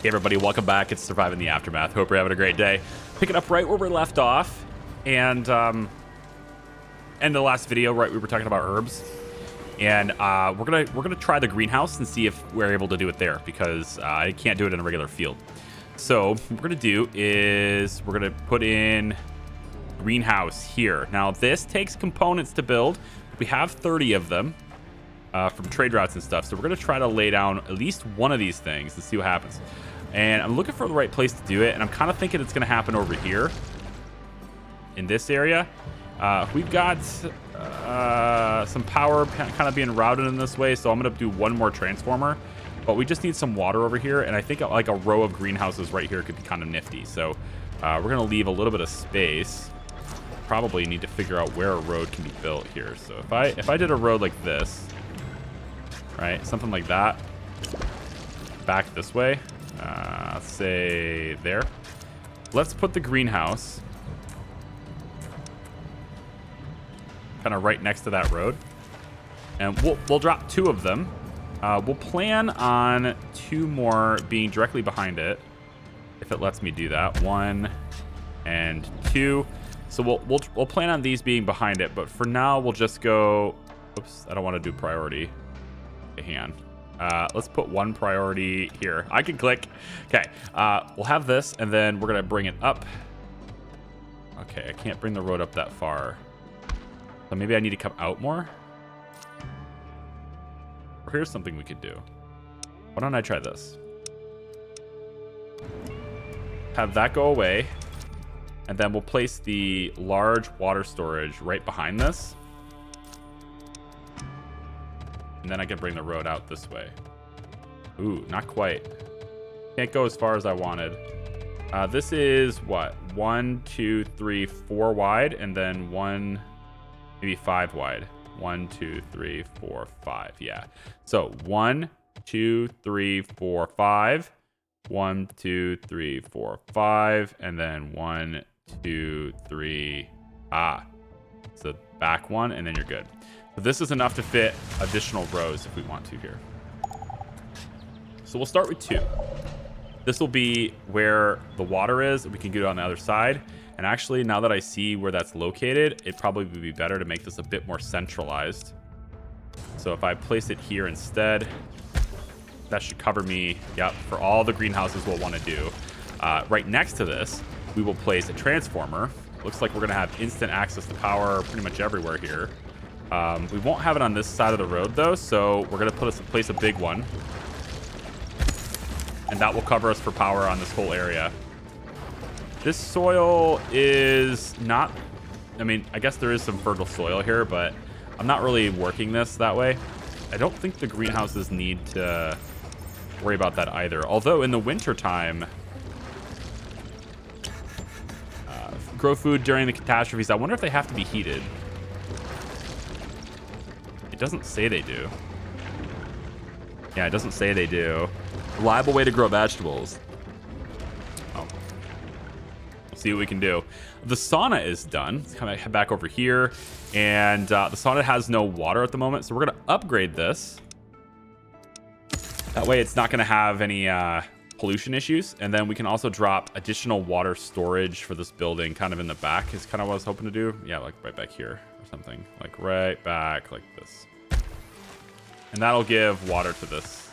Hey everybody, welcome back. It's Surviving the Aftermath. Hope you're having a great day. Picking up right where we left off, and in the last video, right, we were talking about herbs, and we're gonna try the greenhouse and see if we're able to do it there, because I can't do it in a regular field. So what we're gonna do is we're gonna put in greenhouse here. Now this takes components to build. We have 30 of them from trade routes and stuff, so we're gonna try to lay down at least one of these things and see what happens. And I'm looking for the right place to do it, and I'm kind of thinking it's gonna happen over here in this area. We've got some power kind of being routed in this way, so I'm gonna do one more transformer, but we just need some water over here, and I think like a row of greenhouses right here could be kind of nifty. So we're gonna leave a little bit of space. Probably need to figure out where a road can be built here. So if I did a road like this, right, something like that, back this way, let's say there. Let's put the greenhouse kind of right next to that road, and we'll drop 2 of them. We'll plan on 2 more being directly behind it, if it lets me do that. 1 and 2. So we'll plan on these being behind it, but for now we'll just go. Oops, I don't want to do priority. Okay, hang on. Let's put 1 priority here. I can click. Okay, we'll have this, and then we're gonna bring it up. Okay, I can't bring the road up that far, so maybe I need to come out more. Or here's something we could do. Why don't I try this? Have that go away, and then we'll place the large water storage right behind this. And then I can bring the road out this way. Ooh, not quite. Can't go as far as I wanted. This is what? 1, 2, 3, 4 wide, and then 1, maybe 5 wide. 1, 2, 3, 4, 5. Yeah. So 1, 2, 3, 4, 5. 1, 2, 3, 4, 5, and then 1, 2, 3. So back 1, and then you're good. So this is enough to fit additional rows if we want to here. So we'll start with 2. This will be where the water is. We can get it on the other side. And actually, now that I see where that's located, it probably would be better to make this a bit more centralized. So if I place it here instead, that should cover me, yep, for all the greenhouses we'll want to do. Right next to this, we will place a transformer. Looks like we're going to have instant access to power pretty much everywhere here. We won't have it on this side of the road, though, so we're going to place a big one. And that will cover us for power on this whole area. This soil is not... I mean, I guess there is some fertile soil here, but I'm not really working this that way. I don't think the greenhouses need to worry about that either. Although in the winter time, grow food during the catastrophes. I wonder if they have to be heated. It doesn't say they do. Yeah, it doesn't say they do. Reliable way to grow vegetables. Oh. We'll see what we can do. The sauna is done. Let's kind of head back over here. And the sauna has no water at the moment, so we're going to upgrade this. That way it's not going to have any pollution issues. And then we can also drop additional water storage for this building kind of in the back is kind of what I was hoping to do. Yeah, like right back here or something. Like right back like this. And that'll give water to this.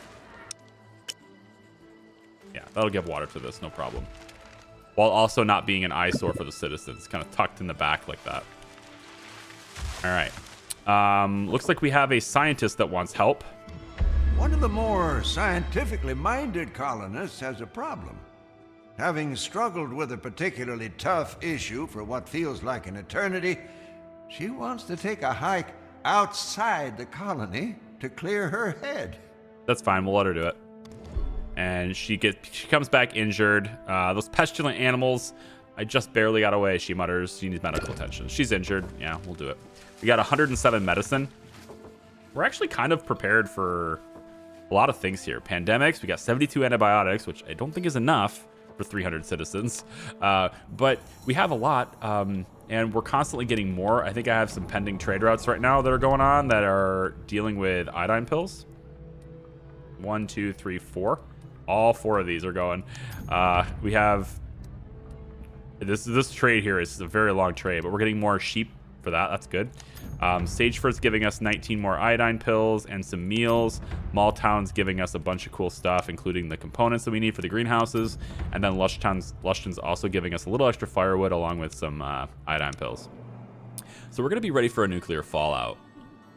Yeah, that'll give water to this, no problem. While also not being an eyesore for the citizens. Kind of tucked in the back like that. All right. Looks like we have a scientist that wants help. One of the more scientifically minded colonists has a problem. Having struggled with a particularly tough issue for what feels like an eternity, she wants to take a hike outside the colony to clear her head. That's fine. We'll let her do it. And she comes back injured. Those pestilent animals, I just barely got away, she mutters. She needs medical attention. She's injured. Yeah, we'll do it. We got 107 medicine. We're actually kind of prepared for a lot of things here. Pandemics, we got 72 antibiotics, which I don't think is enough for 300 citizens. But we have a lot, and we're constantly getting more. I think I have some pending trade routes right now that are going on that are dealing with iodine pills. 1, 2, 3, 4. All 4 of these are going. We have this trade here is a very long trade, but we're getting more sheep for that. That's good. Sageford's giving us 19 more iodine pills and some meals. Malltown's giving us a bunch of cool stuff, including the components that we need for the greenhouses. And then Lushton's also giving us a little extra firewood along with some iodine pills. So we're going to be ready for a nuclear fallout.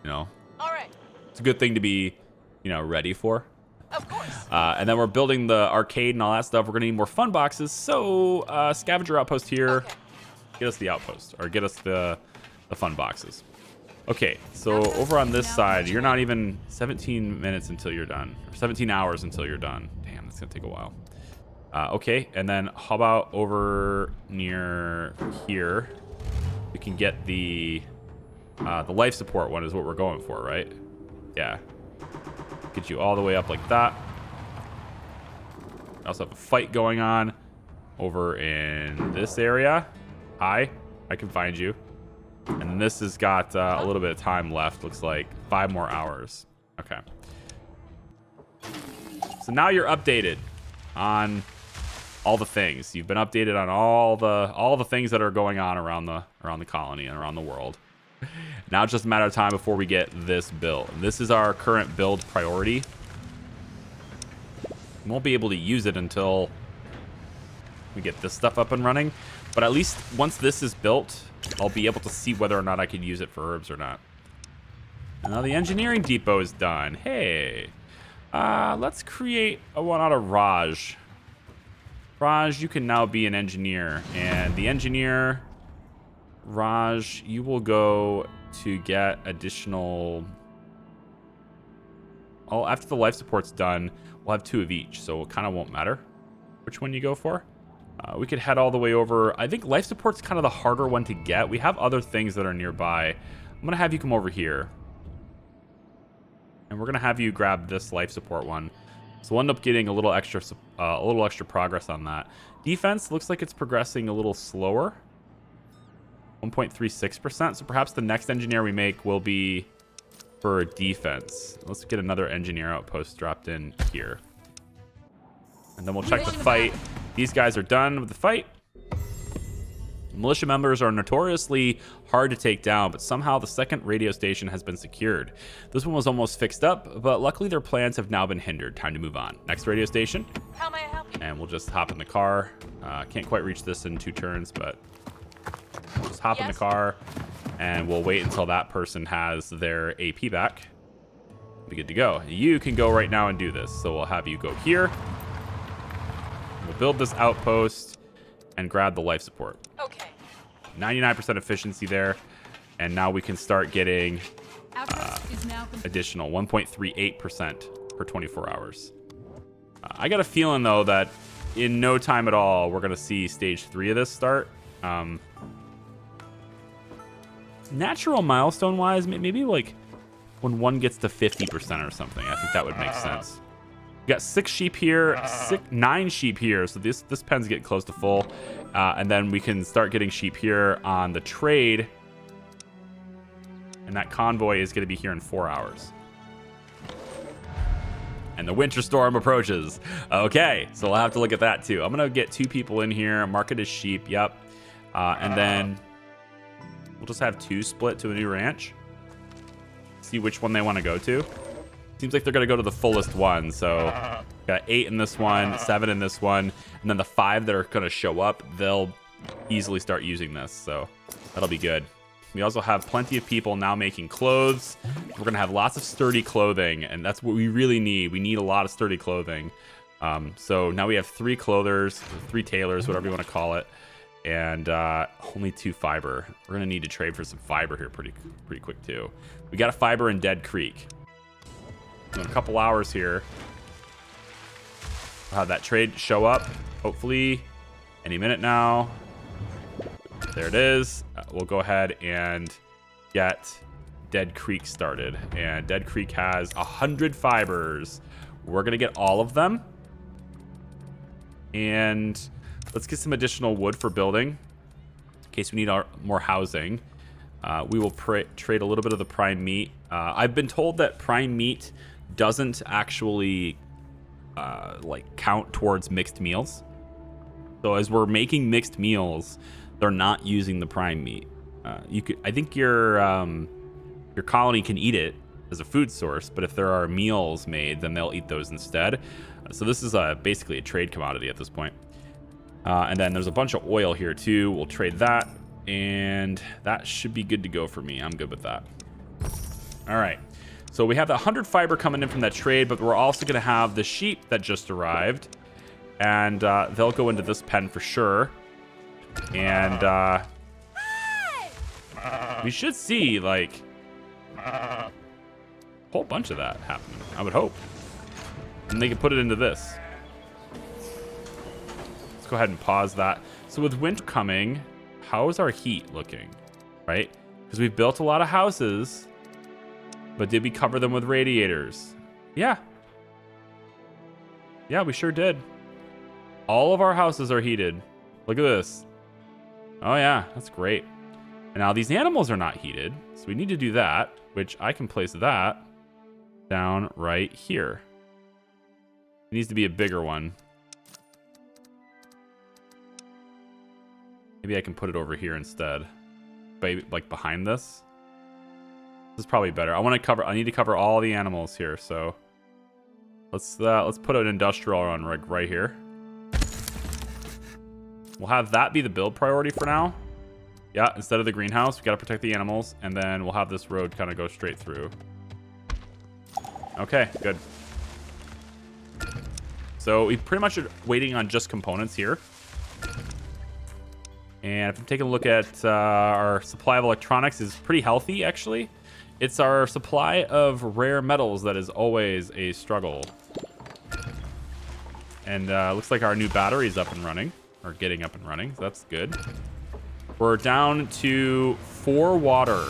You know, All right. it's a good thing to be, you know, ready for. Of course. And then we're building the arcade and all that stuff. We're going to need more fun boxes. So scavenger outpost here. Okay. Get us the outpost, or get us the fun boxes. Okay, so over on this side, you're not even 17 minutes until you're done, or 17 hours until you're done. Damn, that's gonna take a while. Okay, and then how about over near here? We can get the life support one is what we're going for, right? Yeah. Get you all the way up like that. I also have a fight going on over in this area. Hi, I can find you. And then this has got a little bit of time left. Looks like 5 more hours. Okay. So now you're updated on all the things. You've been updated on all the things that are going on around the colony and around the world. Now it's just a matter of time before we get this built. And this is our current build priority. We won't be able to use it until we get this stuff up and running. But at least once this is built, I'll be able to see whether or not I can use it for herbs or not. And now the engineering depot is done. Hey, let's create a one out of Raj. Raj, you can now be an engineer. And the engineer, Raj, you will go to get additional... Oh, after the life support's done, we'll have 2 of each. So it kind of won't matter which one you go for. We could head all the way over. I think life support's kind of the harder one to get. We have other things that are nearby. I'm going to have you come over here. And we're going to have you grab this life support one. So we'll end up getting a little extra progress on that. Defense looks like it's progressing a little slower. 1.36%. So perhaps the next engineer we make will be for defense. Let's get another engineer outpost dropped in here. And then we'll check the fight. These guys are done with the fight. Militia members are notoriously hard to take down, but somehow the second radio station has been secured. This one was almost fixed up, but luckily their plans have now been hindered. Time to move on. Next radio station. How may I help you? And we'll just hop in the car. Can't quite reach this in 2 turns, but we'll just hop in the car and we'll wait until that person has their AP back. Be good to go. You can go right now and do this. So we'll have you go here. We'll build this outpost and grab the life support. Okay. 99% efficiency there. And now we can start getting additional 1.38% per 24 hours. I got a feeling, though, that in no time at all, we're going to see stage 3 of this start. Natural milestone-wise, maybe like when one gets to 50% or something. I think that would make sense. We got 6 sheep here, 9 sheep here, so this pen's getting close to full. And then we can start getting sheep here on the trade. And that convoy is going to be here in 4 hours. And the winter storm approaches. Okay, so we'll have to look at that too. I'm going to get 2 people in here, mark it as sheep, yep. And then we'll just have 2 split to a new ranch. See which one they want to go to. Seems like they're going to go to the fullest one. So got 8 in this one, 7 in this one. And then the 5 that are going to show up, they'll easily start using this. So that'll be good. We also have plenty of people now making clothes. We're going to have lots of sturdy clothing. And that's what we really need. We need a lot of sturdy clothing. So now we have 3 clothers, 3 tailors, whatever you want to call it. And only 2 fiber. We're going to need to trade for some fiber here pretty quick too. We got a fiber in Dead Creek. In a couple hours here, we'll have that trade show up, hopefully any minute now. There it is. We'll go ahead and get Dead Creek started. And Dead Creek has 100 fibers. We're going to get all of them. And let's get some additional wood for building in case we need more housing. We will trade a little bit of the prime meat. I've been told that prime meat doesn't actually like count towards mixed meals. So as we're making mixed meals, they're not using the prime meat. I think your colony can eat it as a food source, but if there are meals made, then they'll eat those instead. So this is basically a trade commodity at this point. And then there's a bunch of oil here too. We'll trade that, and that should be good to go for me. I'm good with that. All right. So we have the 100 fiber coming in from that trade, but we're also going to have the sheep that just arrived, and they'll go into this pen for sure. And we should see like a whole bunch of that happening, I would hope. And they can put it into this. Let's go ahead and pause that. So with winter coming, how is our heat looking, right? Because we've built a lot of houses, but did we cover them with radiators? Yeah. Yeah, we sure did. All of our houses are heated. Look at this. Oh yeah, that's great. And now these animals are not heated, so we need to do that, which I can place that down right here. It needs to be a bigger one. Maybe I can put it over here instead. Maybe like behind this. This is probably better. I need to cover all the animals here, so let's put an industrial on right here. We'll have that be the build priority for now. Yeah, instead of the greenhouse, we got to protect the animals, and then we'll have this road kind of go straight through. Okay, good. So we pretty much are waiting on just components here. And if I'm taking a look at our supply of electronics, is pretty healthy, actually. It's our supply of rare metals that is always a struggle. And looks like our new battery is up and running, or getting up and running, so that's good. We're down to 4 water.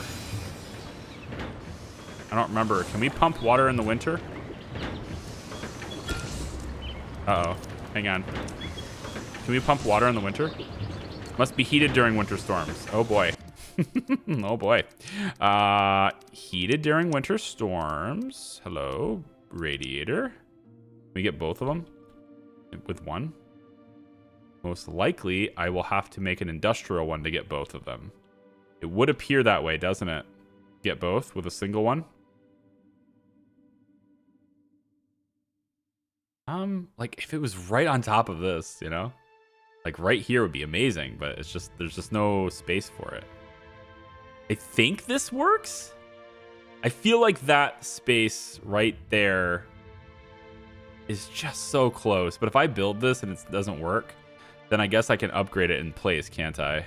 I don't remember. Can we pump water in the winter? Uh-oh. Hang on. Can we pump water in the winter? Must be heated during winter storms. Oh, boy. Oh, boy. Heated during winter storms. Hello, radiator. Can we get both of them with one? Most likely, I will have to make an industrial one to get both of them. It would appear that way, doesn't it? Get both with a single one? Like, if it was right on top of this, you know? Like, right here would be amazing, but it's just, there's just no space for it. I think this works? I feel like that space right there is just so close. But if I build this and it doesn't work, then I guess I can upgrade it in place, can't I?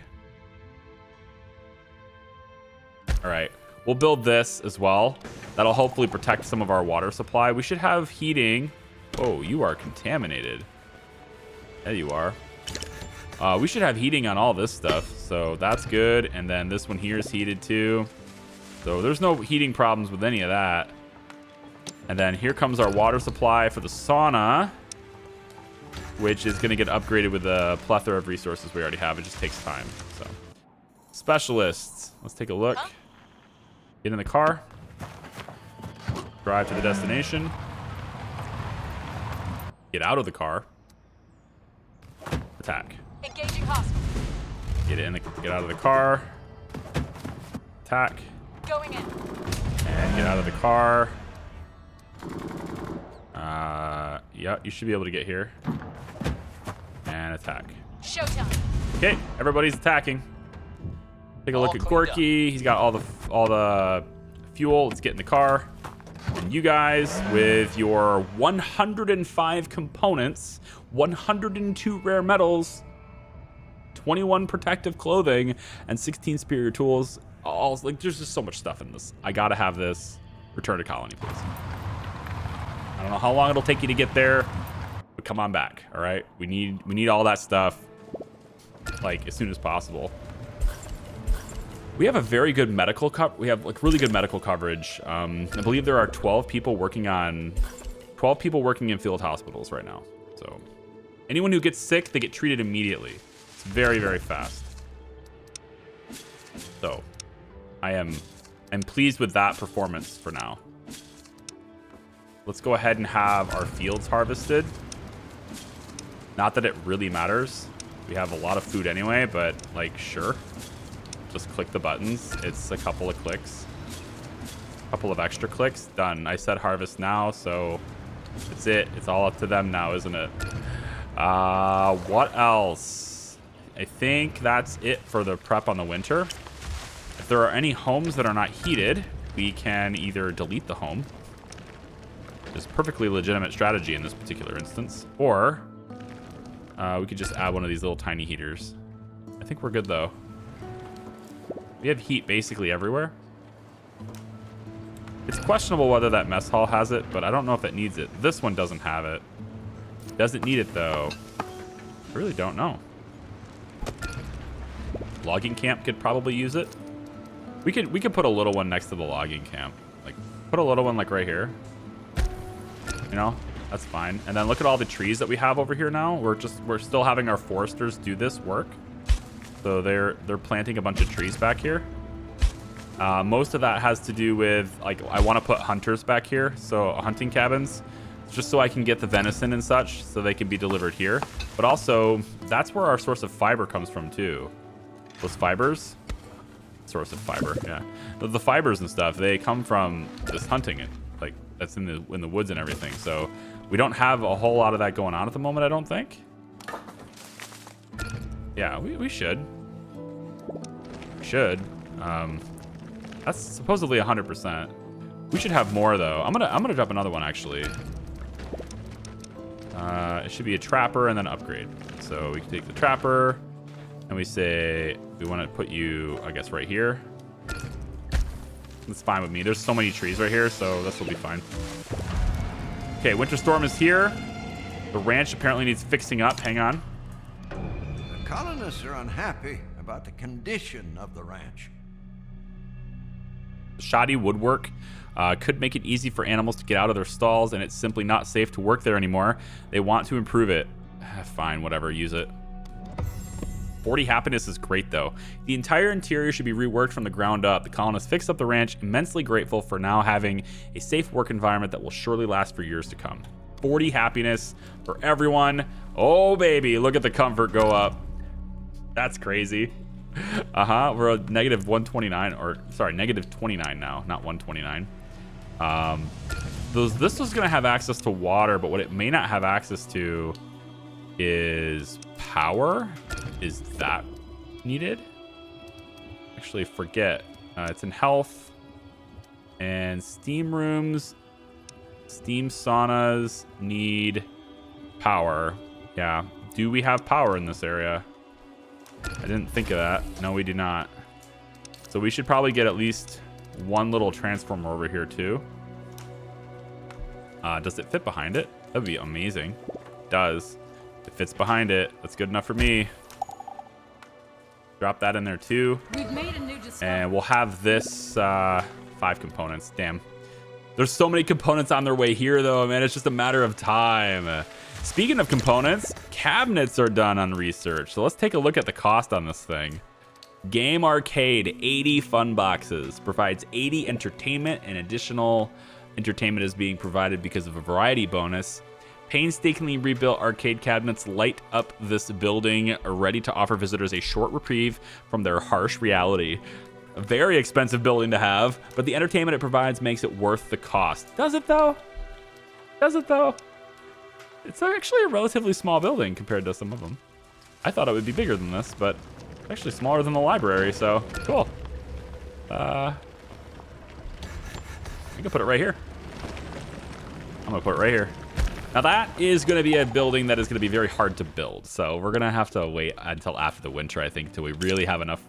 All right, we'll build this as well. That'll hopefully protect some of our water supply. We should have heating. Oh, you are contaminated. There you are. We should have heating on all this stuff, so that's good. And then this one here is heated too. So there's no heating problems with any of that. And then here comes our water supply for the sauna, which is going to get upgraded with a plethora of resources we already have. It just takes time. So, specialists. Let's take a look. Get in the car. Drive to the destination. Get out of the car. Attack. Engaging hostile. Get out of the car. Attack. Going in. And get out of the car. Yeah, you should be able to get here. And attack. Showtime. Okay, everybody's attacking. Take a look at Gorky. He's got all the fuel. Let's get in the car. And you guys, with your 105 components, 102 rare metals, 21 protective clothing, and 16 superior tools. All like, there's just so much stuff in this. I gotta have this. Return to colony, please. I don't know how long it'll take you to get there, but come on back. All right, we need all that stuff like as soon as possible. We have a very good medical we have like really good medical coverage. I believe there are 12 people working in field hospitals right now. So anyone who gets sick, they get treated immediately. It's very, very fast. So I'm pleased with that performance for now. Let's go ahead and have our fields harvested. Not that it really matters. We have a lot of food anyway, but like, sure. Just click the buttons. It's a couple of clicks. A couple of extra clicks. Done. I said harvest now, so that's it. It's all up to them now, isn't it? What else? I think that's it for the prep on the winter. If there are any homes that are not heated, we can either delete the home. It's perfectly legitimate strategy in this particular instance. Or we could just add one of these little tiny heaters. I think we're good though. We have heat basically everywhere. It's questionable whether that mess hall has it, but I don't know if it needs it. This one doesn't have it. Doesn't need it though. I really don't know. Logging camp could probably use it. We could put a little one next to the logging camp. Like put a little one like right here. You know, that's fine. And then look at all the trees that we have over here now. We're still having our foresters do this work. So they're planting a bunch of trees back here. Most of that has to do with, like, I want to put hunters back here. So hunting cabins, just so I can get the venison and such so they can be delivered here. But also that's where our source of fiber comes from too. Those fibers, source of fiber. Yeah. The fibers and stuff, they come from this hunting. Like that's in the woods and everything. So we don't have a whole lot of that going on at the moment, I don't think. Yeah, we should. We should. That's supposedly 100%. We should have more though. I'm gonna drop another one actually. It should be a trapper and then upgrade. So we can take the trapper and we say we want to put you, I guess, right here. That's fine with me. There's so many trees right here, so this will be fine. Okay, winter storm is here. The ranch apparently needs fixing up. Hang on. The colonists are unhappy about the condition of the ranch. Shoddy woodwork could make it easy for animals to get out of their stalls, and it's simply not safe to work there anymore. They want to improve it. Fine, whatever, use it. 40 happiness is great though. The entire interior should be reworked from the ground up. The colonists fixed up the ranch, immensely grateful for now having a safe work environment that will surely last for years to come. 40 happiness for everyone. Oh baby, look at the comfort go up. That's crazy. We're at negative 129, or sorry, negative 29 now, not 129. This was gonna have access to water, but what it may not have access to is power. Is that needed? Actually, forget. It's in health and steam rooms. Steam saunas need power. Yeah. Do we have power in this area? I didn't think of that. No, we do not. So we should probably get at least one little transformer over here too. Does it fit behind it? That'd be amazing. It does. It fits behind it. That's good enough for me. Drop that in there too. We've made a new discovery. And we'll have this 5 components. Damn. There's so many components on their way here though, man. It's just a matter of time. Speaking of components, cabinets are done on research. So let's take a look at the cost on this thing. Game Arcade, 80 fun boxes. Provides 80 entertainment, and additional entertainment is being provided because of a variety bonus. Painstakingly rebuilt arcade cabinets light up this building, ready to offer visitors a short reprieve from their harsh reality. A very expensive building to have, but the entertainment it provides makes it worth the cost. Does it though? Does it though? It's actually a relatively small building compared to some of them. I thought it would be bigger than this, but it's actually smaller than the library, so cool. I can put it right here. I'm gonna put it right here. Now that is going to be a building that is going to be very hard to build. So we're going to have to wait until after the winter, I think, till we really have enough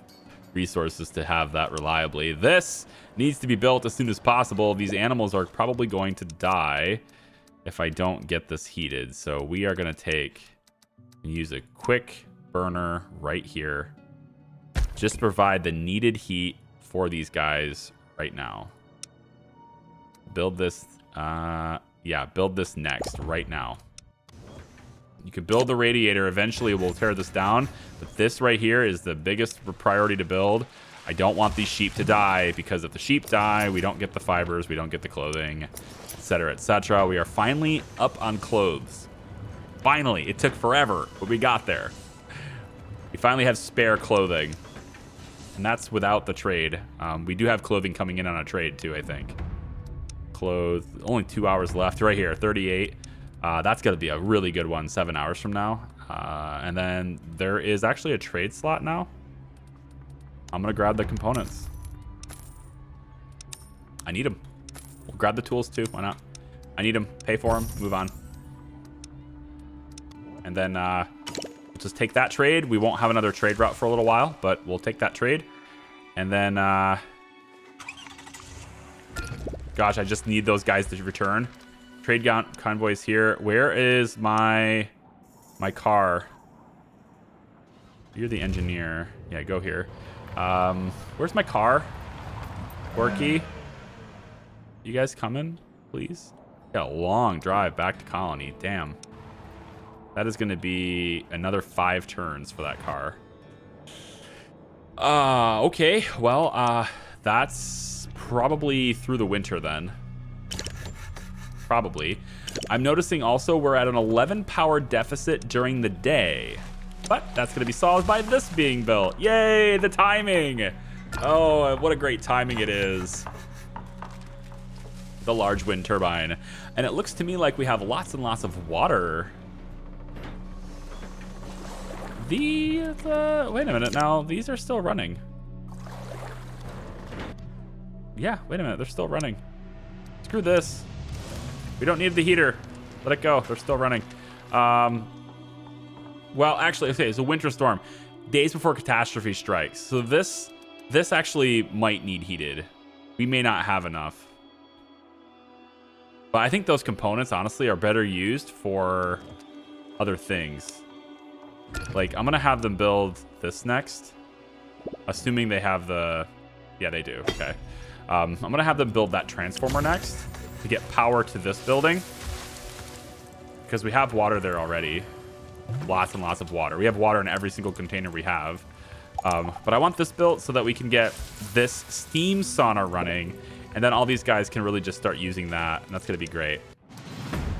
resources to have that reliably. This needs to be built as soon as possible. These animals are probably going to die if I don't get this heated. So we are going to take and use a quick burner right here. Just provide the needed heat for these guys right now. Build this... yeah, build this next, right now. You could build the radiator. Eventually, we'll tear this down. But this right here is the biggest priority to build. I don't want these sheep to die, because if the sheep die, we don't get the fibers, we don't get the clothing, etc. etc., etc. We are finally up on clothes. Finally, it took forever, but we got there. We finally have spare clothing, and that's without the trade. We do have clothing coming in on a trade too, I think. Clothes, only 2 hours left right here, 38. That's gonna be a really good one 7 hours from now. And then there is actually a trade slot now. I'm gonna grab the components. I need them. We'll grab the tools too. Why not? I need them. Pay for them. Move on. And then we'll just take that trade. We won't have another trade route for a little while, but we'll take that trade. And then, gosh, I just need those guys to return. Trade convoys here. Where is my car? You're the engineer. Yeah, go here. Where's my car? Gorky? You guys coming, please? Got a long drive back to Colony. Damn. That is going to be another 5 turns for that car. Okay. Well, that's probably through the winter then. Probably. I'm noticing also we're at an 11 power deficit during the day. But that's going to be solved by this being built. Yay, the timing. Oh, what a great timing it is. The large wind turbine. And it looks to me like we have lots and lots of water. Wait a minute now. These are still running. Yeah, wait a minute. They're still running. Screw this. We don't need the heater. Let it go. They're still running. Well, actually, okay, it's a winter storm. Days before catastrophe strikes. So this actually might need heated. We may not have enough. But I think those components, honestly, are better used for other things. Like, I'm going to have them build this next. Assuming they have the... Yeah, they do. Okay. I'm going to have them build that transformer next to get power to this building. Because we have water there already. Lots and lots of water. We have water in every single container we have. But I want this built so that we can get this steam sauna running. And then all these guys can really just start using that. And that's going to be great.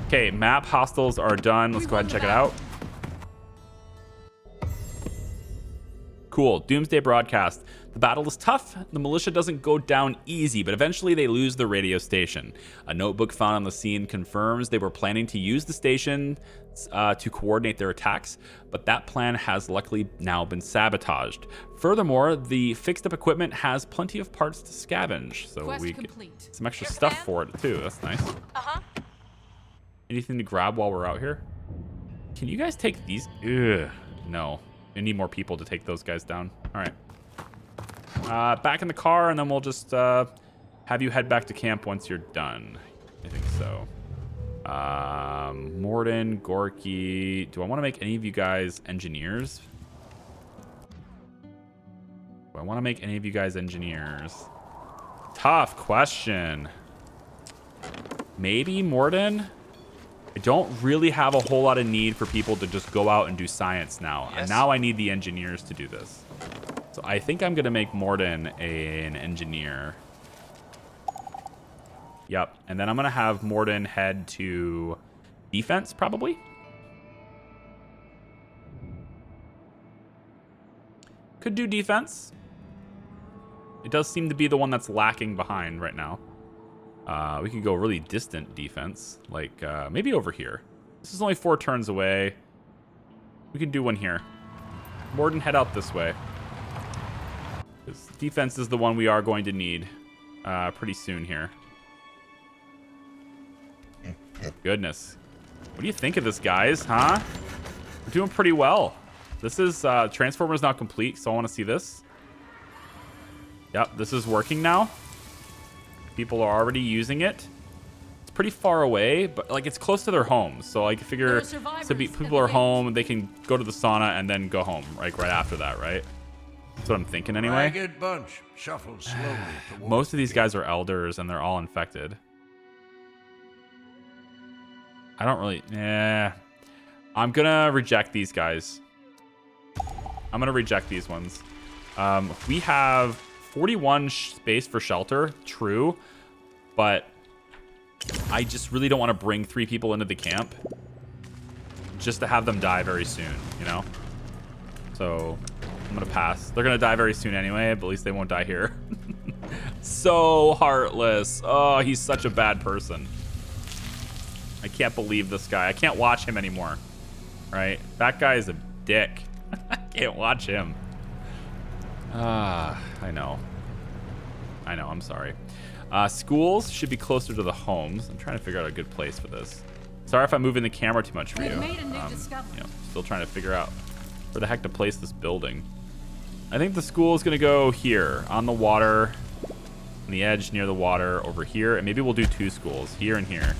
Okay, map hostiles are done. Let's go ahead and check it out. Cool. Doomsday broadcast. The battle is tough. The militia doesn't go down easy, but eventually they lose the radio station. A notebook found on the scene confirms they were planning to use the station to coordinate their attacks, but that plan has luckily now been sabotaged. Furthermore, the fixed up equipment has plenty of parts to scavenge, so we get some extra stuff for it too. That's nice. Anything to grab while we're out here? Can you guys take these? Ugh, no. I need more people to take those guys down. All right. Back in the car, and then we'll just have you head back to camp once you're done. I think so. Morden, Gorky. Do I want to make any of you guys engineers? Do I want to make any of you guys engineers? Tough question. Maybe Morden? I don't really have a whole lot of need for people to just go out and do science now. Yes. And now I need the engineers to do this. So I think I'm going to make Morden an engineer. Yep. And then I'm going to have Morden head to defense, probably. Could do defense. It does seem to be the one that's lacking behind right now. We could go really distant defense, like maybe over here. This is only 4 turns away. We can do one here. Morden, head out this way. This defense is the one we are going to need pretty soon here. Goodness. What do you think of this, guys? Huh? We're doing pretty well. This is Transformer's not complete, so I want to see this. Yep, this is working now. People are already using it. It's pretty far away, but like it's close to their homes. So I figure people are home, they can go to the sauna and then go home like right after that, right? That's what I'm thinking anyway. Ragged bunch shuffle slowly towards most of these guys are elders and they're all infected. I don't really... I'm gonna reject these guys. I'm gonna reject these ones. We have 41 space for shelter, true, but I just really don't want to bring 3 people into the camp just to have them die very soon, you know? So I'm going to pass. They're going to die very soon anyway, but at least they won't die here. So heartless. Oh, he's such a bad person. I can't believe this guy. I can't watch him anymore. Right? That guy is a dick. I can't watch him. I know. I know. I'm sorry. Schools should be closer to the homes. I'm trying to figure out a good place for this. Sorry if I'm moving the camera too much for you. Made a new discovery. You know, still trying to figure out where the heck to place this building. I think the school is going to go here on the water, on the edge near the water over here, and maybe we'll do 2 schools here and here.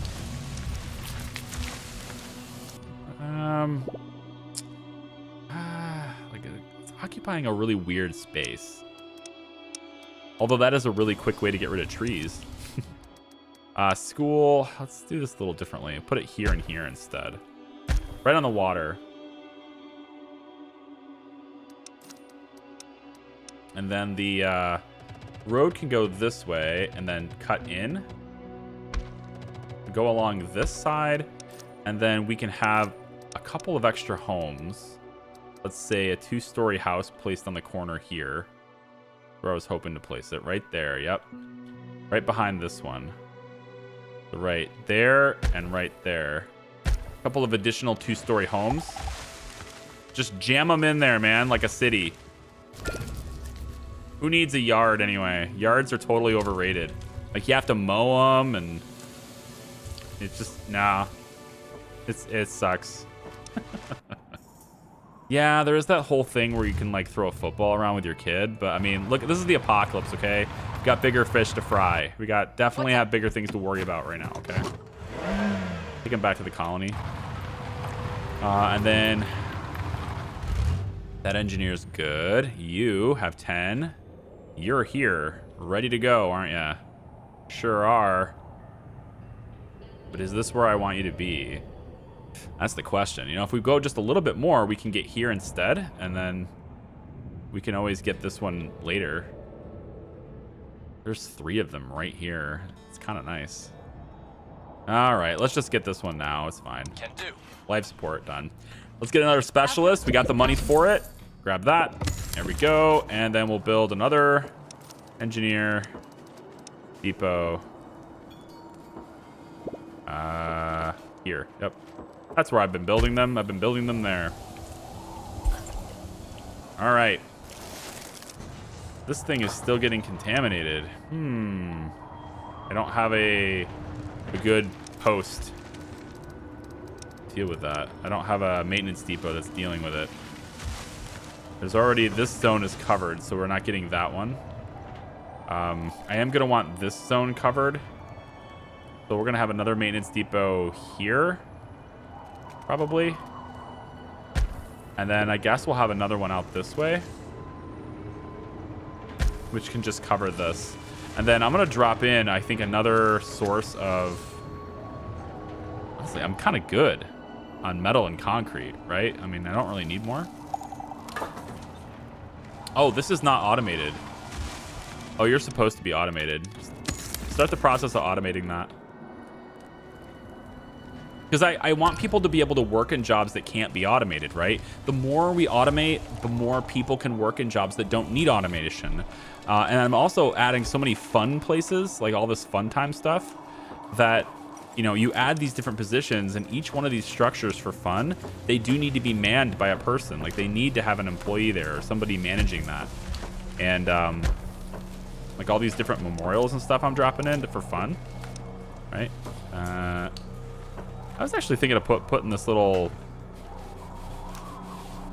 Like it's occupying a really weird space. Although that is a really quick way to get rid of trees. School, let's do this a little differently. Put it here and here instead. Right on the water. And then the road can go this way and then cut in. Go along this side. And then we can have a couple of extra homes. Let's say a 2-story house placed on the corner here. Where I was hoping to place it. Right there, yep. Right behind this one. So right there and right there. A couple of additional 2-story homes. Just jam them in there, man, like a city. Who needs a yard anyway? Yards are totally overrated. Like, you have to mow them, and it's just, nah. It sucks. Yeah, there is that whole thing where you can, like, throw a football around with your kid. But, I mean, look, this is the apocalypse, okay? We got bigger fish to fry. We got definitely have bigger things to worry about right now, okay? Take him back to the colony. And then that engineer's good. You have 10. You're here, ready to go, aren't you? Sure are. But is this where I want you to be? That's the question. You know, if we go just a little bit more, we can get here instead, and then we can always get this one later. There's 3 of them right here. It's kind of nice. All right, let's just get this one now. It's fine. Can do. Life support done. Let's get another specialist. We got the money for it. Grab that. There we go. And then we'll build another engineer depot. Here. Yep. That's where I've been building them. I've been building them there. All right. This thing is still getting contaminated. I don't have a good post to deal with that. I don't have a maintenance depot that's dealing with it. There's already, this zone is covered, so we're not getting that one. I am going to want this zone covered. So we're going to have another maintenance depot here. Probably. And then I guess we'll have another one out this way, which can just cover this. And then I'm going to drop in, I think, another source of... Honestly, I'm kind of good on metal and concrete, right? I mean, I don't really need more. Oh, this is not automated. Oh, you're supposed to be automated. Start the process of automating that. Because I want people to be able to work in jobs that can't be automated, right? The more we automate, the more people can work in jobs that don't need automation. And I'm also adding so many fun places, like all this fun time stuff, that, you know, you add these different positions, and each one of these structures for fun, they do need to be manned by a person. Like, they need to have an employee there or somebody managing that. And like all these different memorials and stuff I'm dropping in for fun, right? I was actually thinking of putting this little...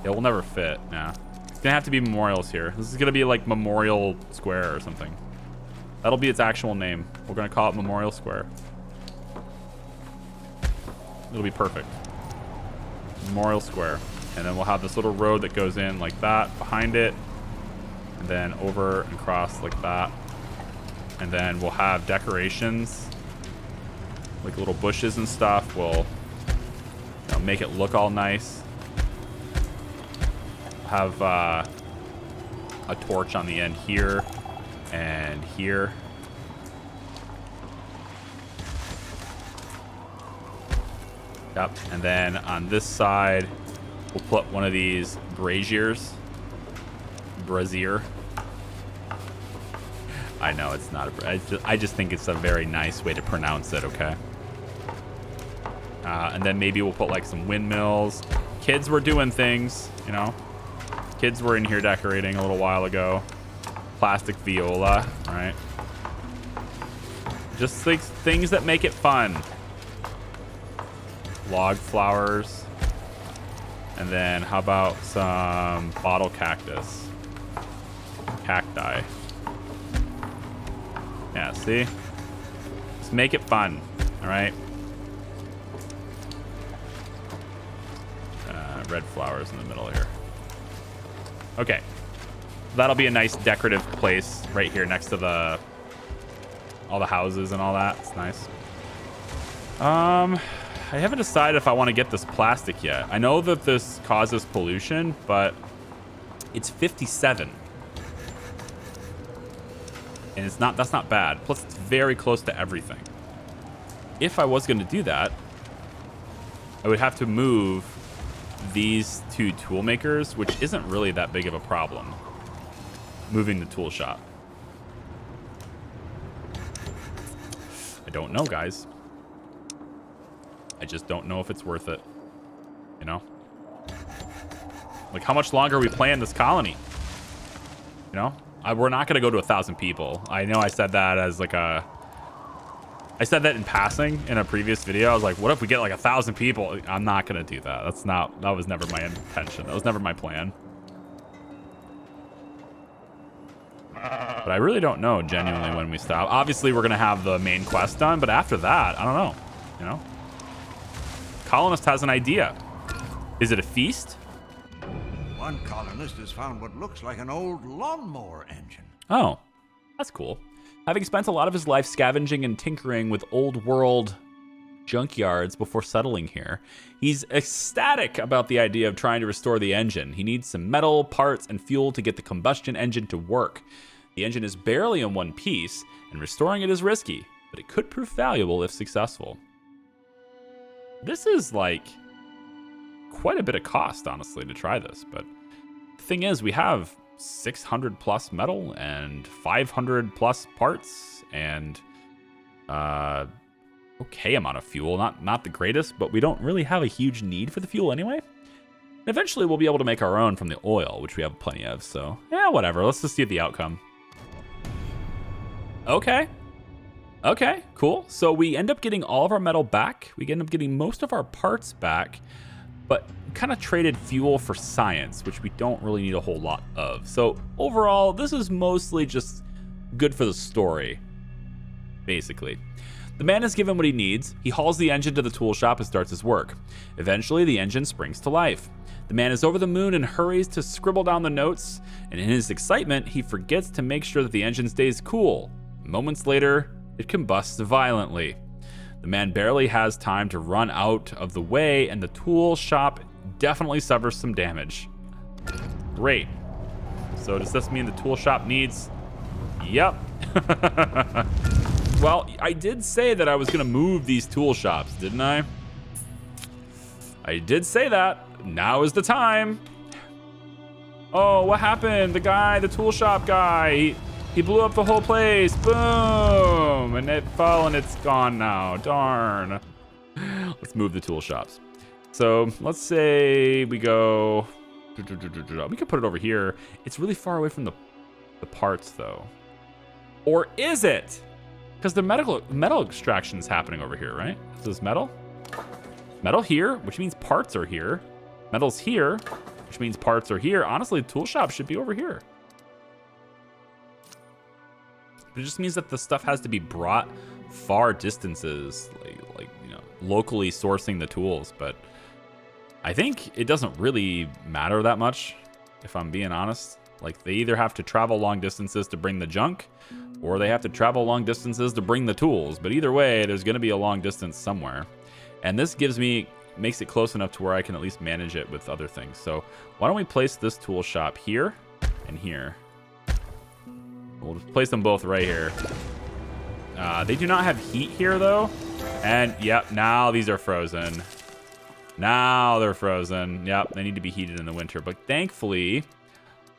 Yeah, we'll never fit. Nah. It's going to have to be memorials here. This is going to be like Memorial Square or something. That'll be its actual name. We're going to call it Memorial Square. It'll be perfect. Memorial Square. And then we'll have this little road that goes in like that behind it. And then over and across like that. And then we'll have decorations, like little bushes and stuff. We'll, you know, make it look all nice. Have a torch on the end here and here. Yep. And then on this side, we'll put one of these braziers. Brazier. I know it's not I just think it's a very nice way to pronounce it, okay? And then maybe we'll put like some windmills. Kids were doing things, you know. Kids were in here decorating a little while ago. Plastic viola, right? Just like things that make it fun. Log flowers. And then how about some bottle cactus? Cacti. Yeah, see? Just make it fun, all right? Red flowers in the middle here. Okay. That'll be a nice decorative place right here next to all the houses and all that. It's nice. I haven't decided if I want to get this plastic yet. I know that this causes pollution, but it's 57. And that's not bad. Plus, it's very close to everything. If I was going to do that, I would have to move these two tool makers, which isn't really that big of a problem. Moving the tool shop. I don't know, guys. I just don't know if it's worth it. You know? Like, how much longer are we playing this colony? You know? We're not going to go to 1,000 people. I know I said that as like I said that in passing in a previous video. I was like, what if we get like 1,000 people? I'm not going to do that. That was never my intention. That was never my plan. But I really don't know genuinely when we stop. Obviously, we're going to have the main quest done. But after that, I don't know. You know? Colonist has an idea. Is it a feast? One colonist has found what looks like an old lawnmower engine. Oh, that's cool. Having spent a lot of his life scavenging and tinkering with old world junkyards before settling here, he's ecstatic about the idea of trying to restore the engine. He needs some metal, parts, and fuel to get the combustion engine to work. The engine is barely in one piece, and restoring it is risky, but it could prove valuable if successful. This is like quite a bit of cost, honestly, to try this, but the thing is, we have 600 plus metal and 500 plus parts and okay amount of fuel. Not the greatest, but we don't really have a huge need for the fuel anyway. And eventually we'll be able to make our own from the oil, which we have plenty of. So yeah, whatever. Let's just see the outcome. Okay, cool. So we end up getting all of our metal back. We end up getting most of our parts back, but kind of traded fuel for science, which we don't really need a whole lot of. So overall, this is mostly just good for the story, basically. The man is given what he needs. He hauls the engine to the tool shop and starts his work. Eventually, the engine springs to life. The man is over the moon and hurries to scribble down the notes, and in his excitement, he forgets to make sure that the engine stays cool. Moments later, it combusts violently. The man barely has time to run out of the way, and the tool shop definitely suffers some damage. Great. So does this mean the tool shop needs... Yep. Well, I did say that I was going to move these tool shops, didn't I? I did say that. Now is the time. Oh, what happened? The tool shop guy, he blew up the whole place. Boom. And it fell and it's gone now. Darn. Let's move the tool shops. So let's say we go... We could put it over here. It's really far away from the parts, though. Or is it? Because the metal extraction is happening over here, right? Is this metal? Metal here, which means parts are here. Metal's here, which means parts are here. Honestly, the tool shop should be over here. It just means that the stuff has to be brought far distances, like you know, locally sourcing the tools. But I think it doesn't really matter that much, if I'm being honest. Like, they either have to travel long distances to bring the junk, or they have to travel long distances to bring the tools. But either way, there's going to be a long distance somewhere. And this makes it close enough to where I can at least manage it with other things. So why don't we place this tool shop here and here? We'll just place them both right here. They do not have heat here, though. And, yep, now these are frozen. Now they're frozen. Yep, they need to be heated in the winter. But thankfully,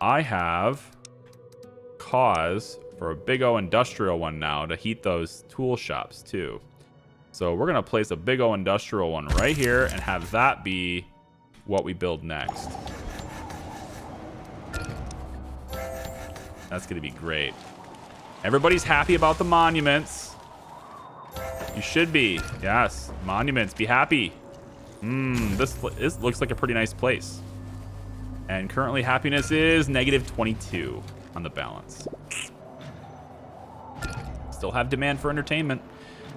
I have cause for a big O industrial one now to heat those tool shops too. So we're going to place a big O industrial one right here and have that be what we build next. That's going to be great. Everybody's happy about the monuments. You should be. Yes, monuments, be happy. This looks like a pretty nice place. And currently happiness is -22 on the balance. Still have demand for entertainment.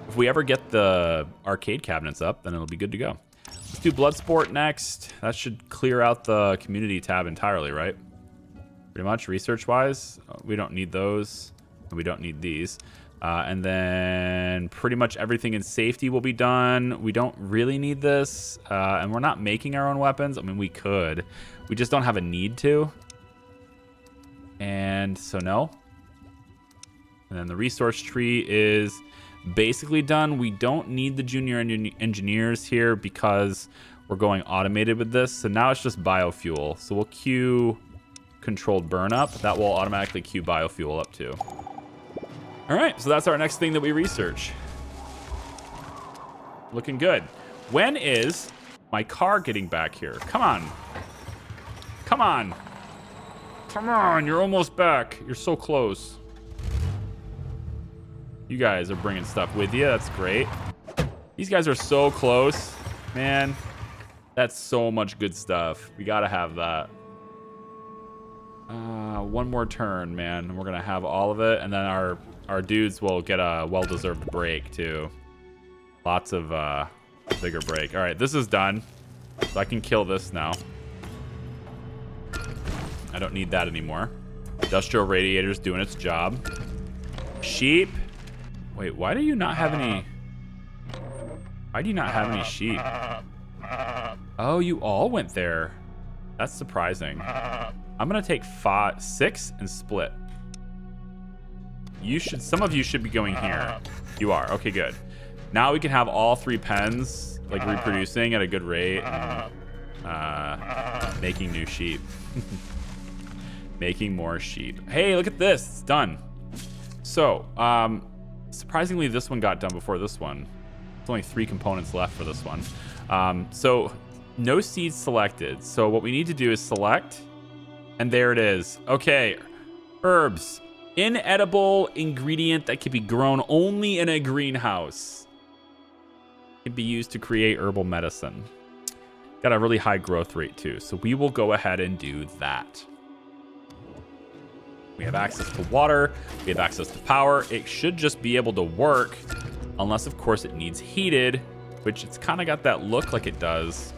If we ever get the arcade cabinets up, then it'll be good to go. Let's do Bloodsport next. That should clear out the community tab entirely, right? Pretty much research-wise. We don't need those. We don't need these. And then pretty much everything in safety will be done. We don't really need this. And we're not making our own weapons. I mean, we could. We just don't have a need to. And so no. And then the resource tree is basically done. We don't need the junior engineers here because we're going automated with this. So now it's just biofuel. So we'll queue controlled burn up. That will automatically queue biofuel up too. All right, so that's our next thing that we research. Looking good. When is my car getting back here? Come on. Come on. Come on, you're almost back. You're so close. You guys are bringing stuff with you. That's great. These guys are so close. Man, that's so much good stuff. We gotta have that. One more turn, man. We're gonna have all of it, and then our dudes will get a well-deserved break too. Lots of bigger break. All right, this is done, so I can kill this now. I don't need that anymore. Industrial radiator's doing its job. Sheep. Wait, why do you not have any? Why do you not have any sheep? Oh, you all went there. That's surprising. I'm gonna take 6 and split. Some of you should be going here. You are, okay, good. Now we can have all 3 pens like reproducing at a good rate and making new sheep. Making more sheep. Hey, look at this, it's done. So, surprisingly this one got done before this one. There's only 3 components left for this one. So no seeds selected. So what we need to do is select, and there it is. Okay, herbs. Inedible ingredient that can be grown only in a greenhouse. Can be used to create herbal medicine. Got a really high growth rate too, so we will go ahead and do that. We have access to water, we have access to power. It should just be able to work, unless of course it needs heated, which it's kind of got that look like it does.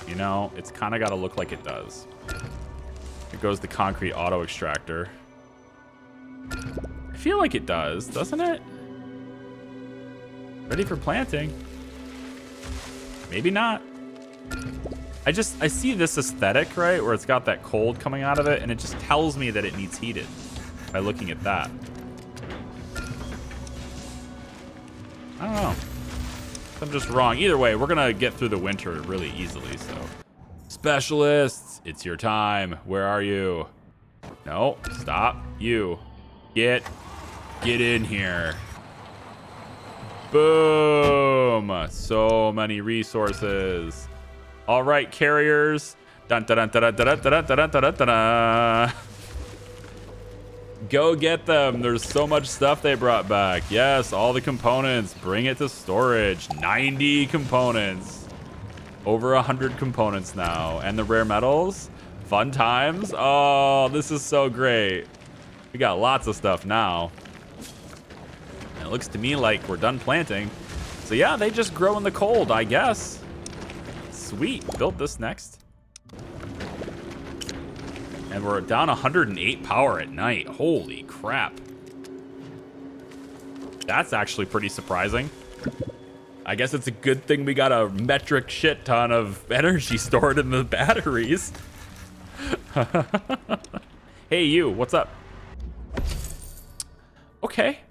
You know, it's kind of got to look like it does. Here goes the concrete auto extractor. I feel like it does, doesn't it? Ready for planting. Maybe not. I see this aesthetic, right? Where it's got that cold coming out of it, and it just tells me that it needs heated by looking at that. I don't know. I'm just wrong. Either way, we're gonna get through the winter really easily, so. Specialists, it's your time. Where are you? No, stop. You. Get in here. Boom. So many resources. All right, carriers. Dun, dun, dun, dun, dun, dun, dun, dun, dun, dun, dun. Go get them. There's so much stuff they brought back. Yes, all the components. Bring it to storage. 90 components. Over 100 components now. And the rare metals. Fun times. Oh, this is so great. We got lots of stuff now. And it looks to me like we're done planting. So yeah, they just grow in the cold, I guess. Sweet. Build this next. And we're down 108 power at night. Holy crap. That's actually pretty surprising. I guess it's a good thing we got a metric shit ton of energy stored in the batteries. Hey, you, what's up? Okay.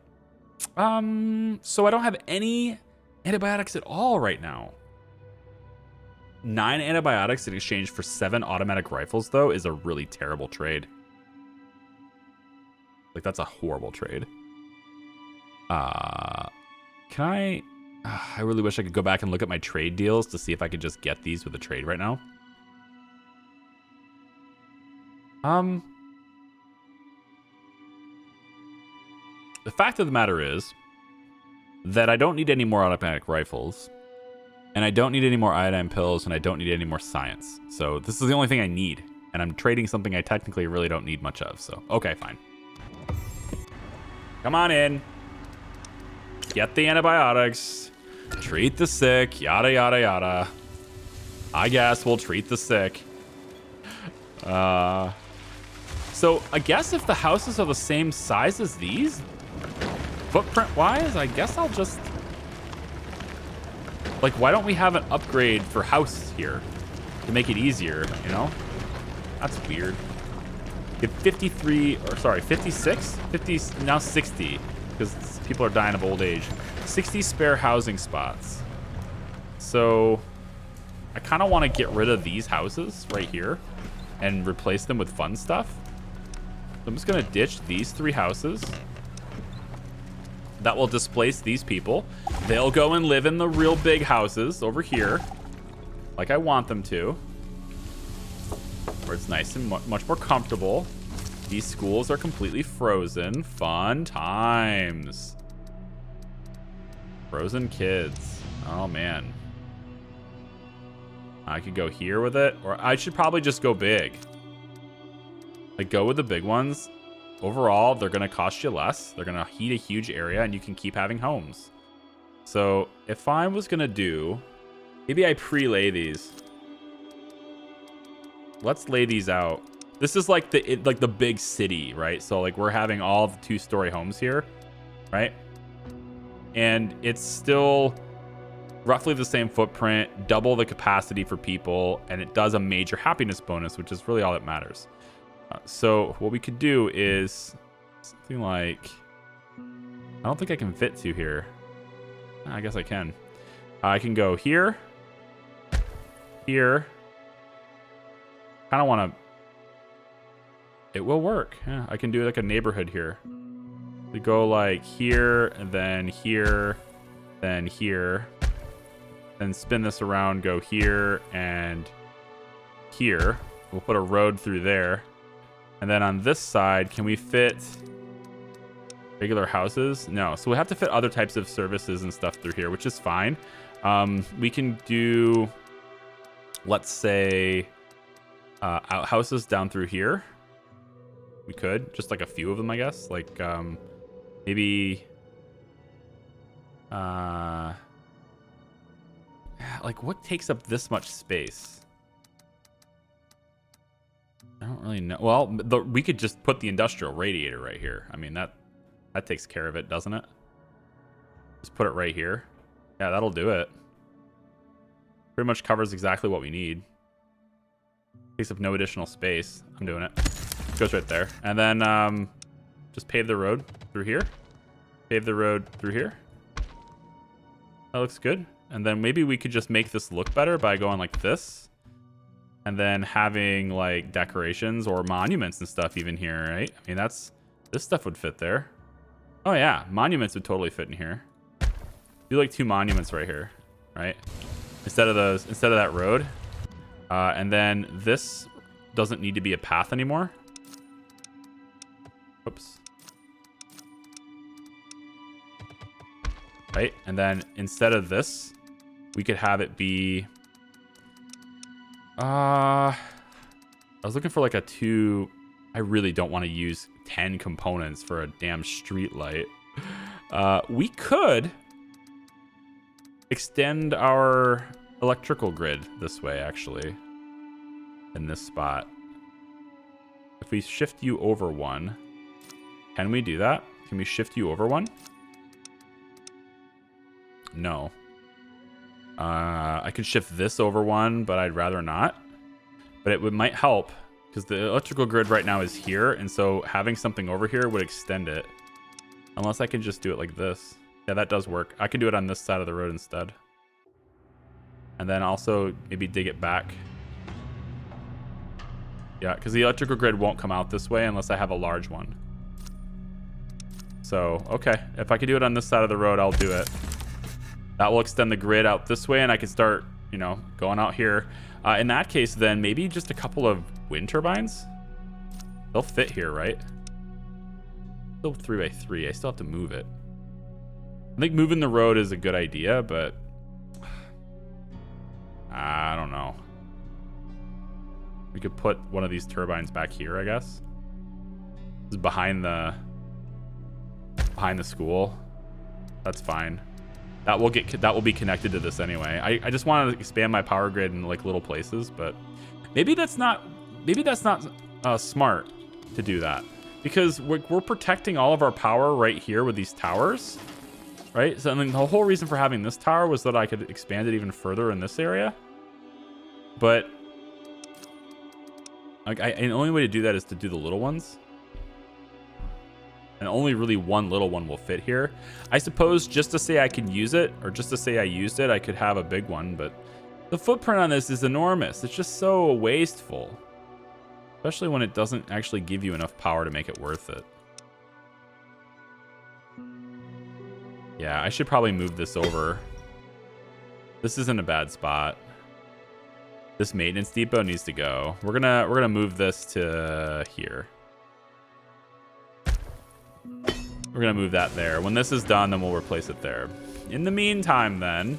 So I don't have any antibiotics at all right now. 9 antibiotics in exchange for 7 automatic rifles, though, is a really terrible trade. Like, that's a horrible trade. Can I... I really wish I could go back and look at my trade deals to see if I could just get these with a trade right now. The fact of the matter is that I don't need any more automatic rifles, and I don't need any more iodine pills, and I don't need any more science. So this is the only thing I need, and I'm trading something I technically really don't need much of. So, okay, fine. Come on in. Get the antibiotics. Treat the sick. Yada, yada, yada. I guess we'll treat the sick. So I guess if the houses are the same size as these, footprint-wise, I guess I'll just... Like, why don't we have an upgrade for house here to make it easier, you know? That's weird. Get 53, or sorry, 56? 50, now 60, because people are dying of old age. 60 spare housing spots. So I kind of want to get rid of these houses right here and replace them with fun stuff. So I'm just going to ditch these 3 houses. That will displace these people. They'll go and live in the real big houses over here, like I want them to, where it's nice and much more comfortable. These schools are completely frozen. Fun times. Frozen kids. Oh, man. I could go here with it, or I should probably just go big. Like, go with the big ones. Overall, they're going to cost you less. They're going to heat a huge area, and you can keep having homes. So if I was going to do... Maybe I pre-lay these. Let's lay these out. This is like the big city, right? So like we're having all the 2-story homes here, right? And it's still roughly the same footprint, double the capacity for people, and it does a major happiness bonus, which is really all that matters. So what we could do is something like... I don't think I can fit 2 here. I guess I can. I can go here. Here. Kind of want to... It will work. Yeah, I can do like a neighborhood here. We go like here, and then here, then here. Then spin this around, go here, and here. We'll put a road through there. And then on this side, can we fit regular houses? No. So we have to fit other types of services and stuff through here, which is fine. We can do, let's say, outhouses down through here. We could. Just like a few of them, I guess. Like, maybe... like, what takes up this much space? I don't really know. Well, we could just put the industrial radiator right here. I mean, that takes care of it, doesn't it? Just put it right here. Yeah, that'll do it. Pretty much covers exactly what we need. Takes up no additional space. I'm doing it. Goes right there. And then just pave the road through here. Pave the road through here. That looks good. And then maybe we could just make this look better by going like this. And then having like decorations or monuments and stuff even here, right? I mean, this stuff would fit there. Oh yeah, monuments would totally fit in here. Do like 2 monuments right here, right? Instead of that road. And then this doesn't need to be a path anymore. Oops. Right, and then instead of this, we could have it be... I was looking for like a 2... I really don't want to use 10 components for a damn street light. We could extend our electrical grid this way, actually. In this spot. If we shift you over 1, can we do that? Can we shift you over 1? No. I could shift this over 1, but I'd rather not. But it might help, because the electrical grid right now is here, and so having something over here would extend it. Unless I can just do it like this. Yeah, that does work. I can do it on this side of the road instead. And then also maybe dig it back. Yeah, because the electrical grid won't come out this way unless I have a large one. So, okay. If I could do it on this side of the road, I'll do it. That will extend the grid out this way, and I can start, you know, going out here. In that case, then, maybe just a couple of wind turbines? They'll fit here, right? Still 3x3. I still have to move it. I think moving the road is a good idea, but I don't know. We could put one of these turbines back here, I guess. This is behind the school. That's fine. That will be connected to this anyway. I just want to expand my power grid in like little places, but maybe that's not smart to do that, because we're protecting all of our power right here with these towers, right? So I mean, the whole reason for having this tower was that I could expand it even further in this area, but like the only way to do that is to do the little ones. And only really one little one will fit here. I suppose just to say I can use it, or just to say I used it, I could have a big one, but the footprint on this is enormous. It's just so wasteful. Especially when it doesn't actually give you enough power to make it worth it. Yeah, I should probably move this over. This isn't a bad spot. This maintenance depot needs to go. We're gonna move this to here. We're gonna move that there. When this is done, then we'll replace it there. In the meantime, then,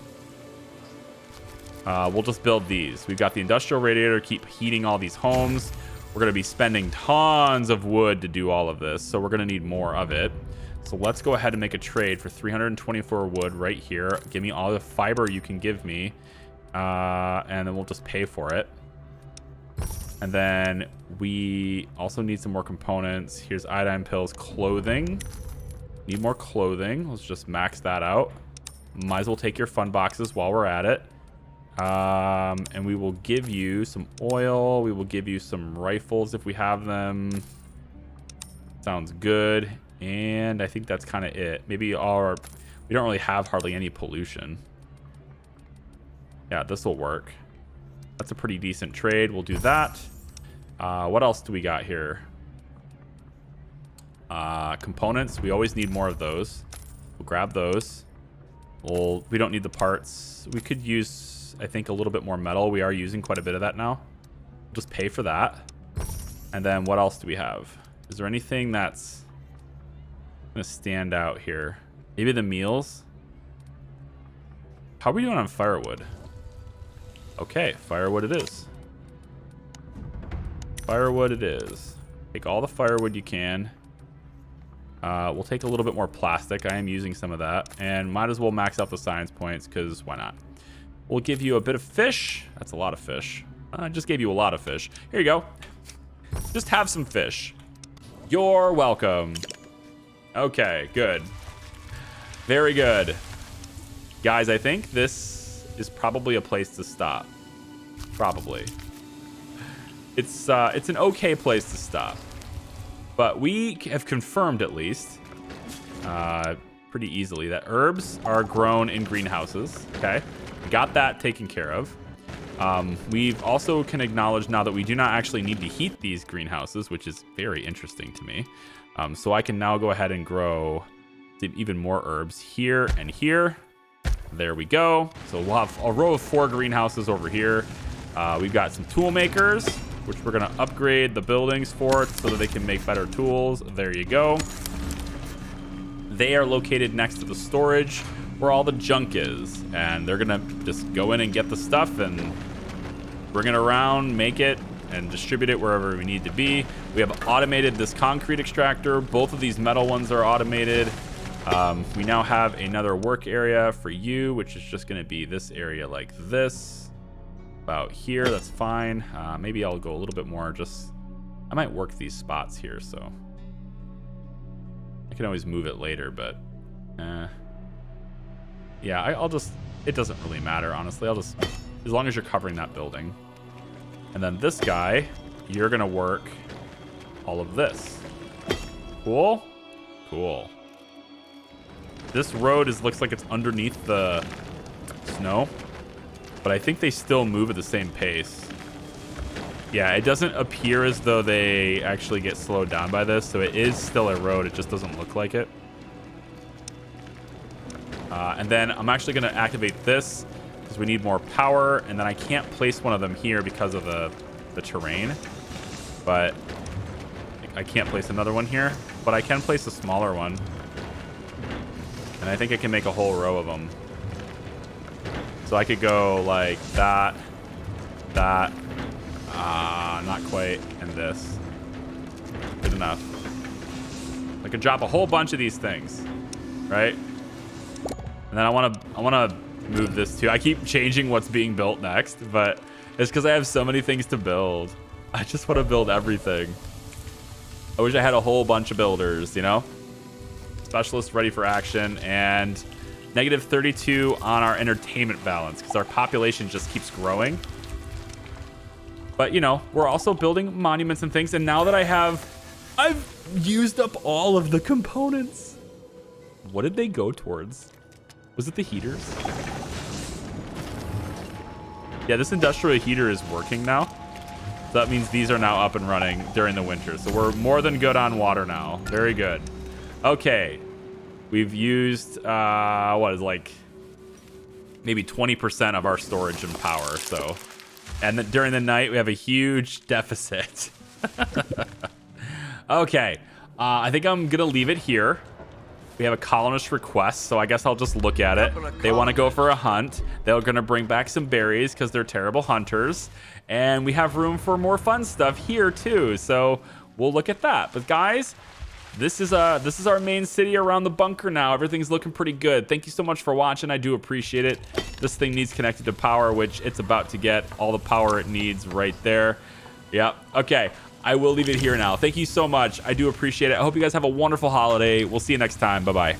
we'll just build these. We've got the industrial radiator to keep heating all these homes. We're gonna be spending tons of wood to do all of this, so we're gonna need more of it. So let's go ahead and make a trade for 324 wood right here. Give me all the fiber you can give me, and then we'll just pay for it. And then we also need some more components. Here's iodine pills, clothing. Need more clothing. Let's just max that out. Might as well take your fun boxes while we're at it. And we will give you some oil. We will give you some rifles if we have them. Sounds good. And I think that's kind of it. Maybe we don't really have hardly any pollution. Yeah, this will work. That's a pretty decent trade. We'll do that. What else do we got here? Components. We always need more of those. We'll grab those. We don't need the parts. We could use, I think, a little bit more metal. We are using quite a bit of that now. We'll just pay for that. And then what else do we have? Is there anything that's going to stand out here? Maybe the meals? How are we doing on firewood? Okay, firewood it is. Firewood it is. Take all the firewood you can. We'll take a little bit more plastic. I am using some of that. And might as well max out the science points, because why not? We'll give you a bit of fish. That's a lot of fish. I just gave you a lot of fish. Here you go. Just have some fish. You're welcome. Okay, good. Very good. Guys, I think this is probably a place to stop. Probably. It's an okay place to stop. But we have confirmed, at least, pretty easily, that herbs are grown in greenhouses. Okay, got that taken care of. We've also can acknowledge now that we do not actually need to heat these greenhouses, which is very interesting to me. So I can now go ahead and grow even more herbs here and here. There we go. So we'll have a row of 4 greenhouses over here. We've got some tool makers, which we're going to upgrade the buildings for so that they can make better tools. There you go. They are located next to the storage where all the junk is. And they're going to just go in and get the stuff and bring it around, make it, and distribute it wherever we need to be. We have automated this concrete extractor. Both of these metal ones are automated. We now have another work area for you, which is just going to be this area like this. About here, that's fine. Maybe I'll go a little bit more. I might work these spots here, so I can always move it later. But yeah, I'll just. It doesn't really matter, honestly. As long as you're covering that building. And then this guy, you're gonna work all of this. Cool, cool. This road looks like it's underneath the snow. but I think they still move at the same pace. Yeah, it doesn't appear as though they actually get slowed down by this, so it is still a road. It just doesn't look like it. And then I'm actually going to activate this because we need more power, and then I can't place one of them here because of the terrain. But I can't place another one here, but I can place a smaller one. And I think I can make a whole row of them. So I could go like that, not quite, and this. Good enough. I could drop a whole bunch of these things, right? And then I want to move this too. I keep changing what's being built next, but it's because I have so many things to build. I just want to build everything. I wish I had a whole bunch of builders, you know? Specialist ready for action, and negative 32 on our entertainment balance because our population just keeps growing. But, you know, we're also building monuments and things, and now that I've used up all of the components. What did they go towards? Was it the heaters? Yeah, this industrial heater is working now. So that means these are now up and running during the winter. So we're more than good on water now. Very good. Okay. We've used, what is like maybe 20% of our storage and power. So, and then during the night, we have a huge deficit. Okay. I think I'm going to leave it here. We have a colonist request, so I guess I'll just look at it. They want to go for a hunt. They're going to bring back some berries because they're terrible hunters. And we have room for more fun stuff here too. So we'll look at that. But guys, this is our main city around the bunker now. Everything's looking pretty good. Thank you so much for watching. I do appreciate it. This thing needs connected to power, which it's about to get all the power it needs right there. Yep. Okay. I will leave it here now. Thank you so much. I do appreciate it. I hope you guys have a wonderful holiday. We'll see you next time. Bye-bye.